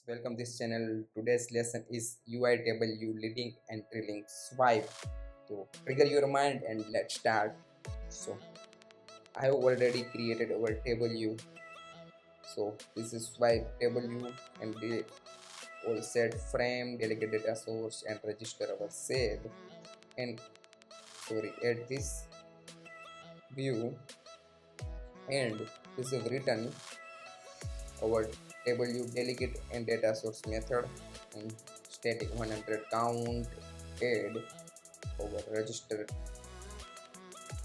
Welcome this channel. Today's lesson is UITableView leading and trailing swipe. So trigger your mind and let's start. So I have already created our table view. So this is swipe table view and we all set frame, delegate data source and register our save and add this view and this is written our table view delegate and data source method and static 100 count add our register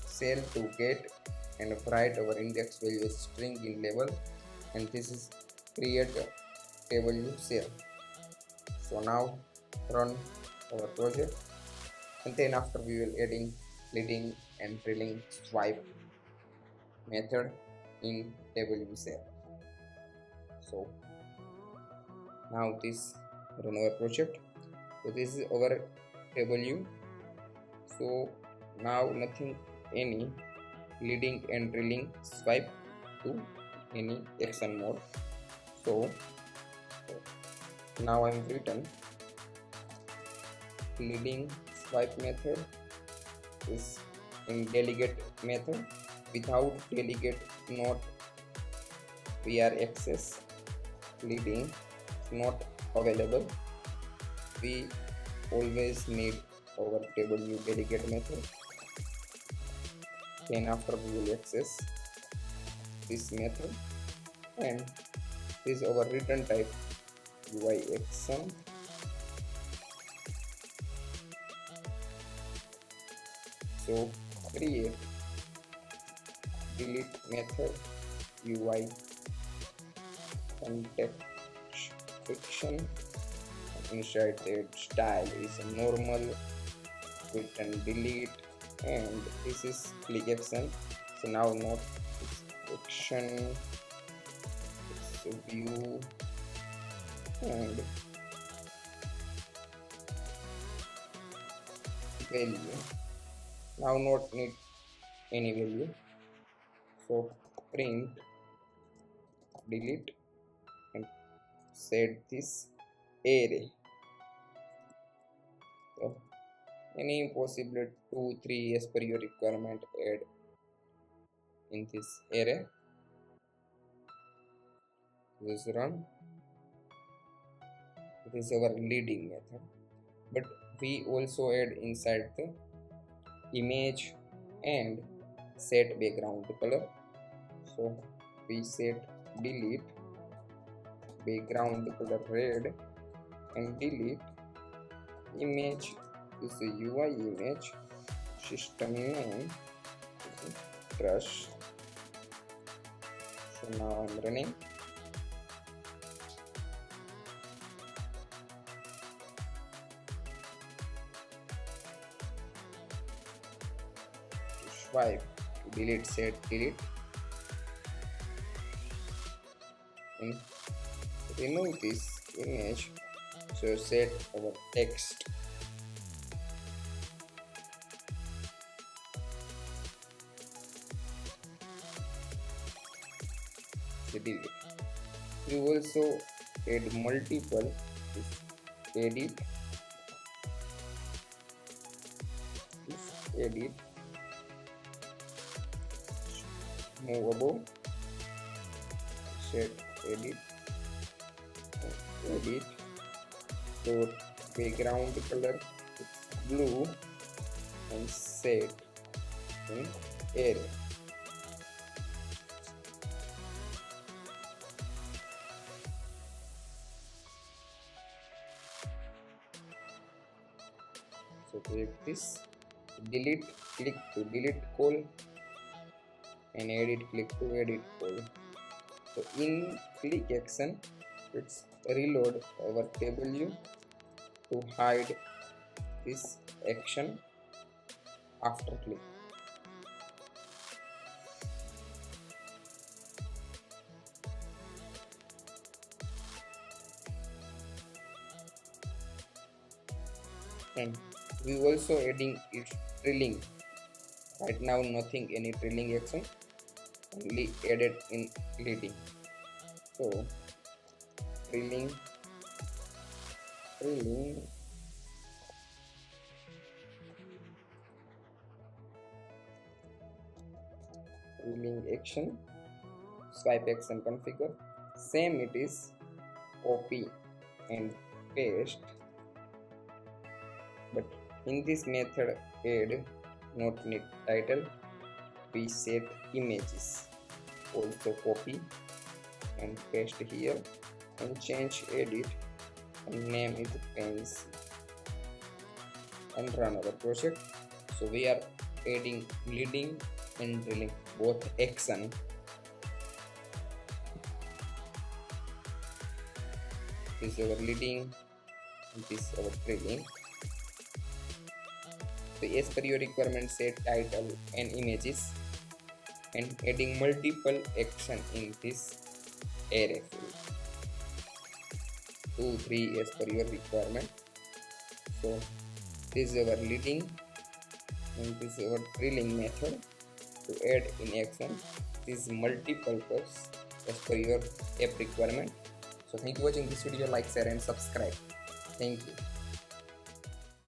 cell to get and write our index value as string in label and this is create a table view cell. So now run our project and then after we will adding leading and trailing swipe method in table view cell. So now this run our project. So this is our table view. So now nothing any leading and trailing swipe to any action mode. So now I'm written leading swipe method is in delegate method. Without delegate not PR access leading is not available. We always need our table view delegate method. Then after we will access this method and this is our return type UI action. So create delete method UI contextualAction. Inside that style is a normal quit and delete and this is click action. So now not action, it's view and value. Now not need any value. So print delete and set this array. So any possible 2 3 as per your requirement add in this array. This run. This is our leading method, but we also add inside the image and set background color. So we set delete background color red and delete image is a UI image, system name trust. So now I'm running. Swipe delete set delete and remove this image. So set our text delete. We also add multiple edit edit move above set edit dot background color blue and set in array. So take this delete click to delete call and edit click to edit call. So in click action it's reload our table view to hide this action after click. And we also adding it trailing. Right now nothing any trailing action, only added in leading. So trailing drilling action, swipe action configure. Same it is copy and paste, but in this method add not need title, we set images. Also copy and paste here and change edit and name is pencil and run our project. So we are adding leading and drilling both action. This is our leading and this is our drilling. So as per your requirement, set title and images and adding multiple action in this array field. 2, 3 as per your requirement. So this is our leading and this is our drilling method to add in action. This is multi-purpose as per your app requirement. So thank you for watching this video. Like, share and subscribe. Thank you.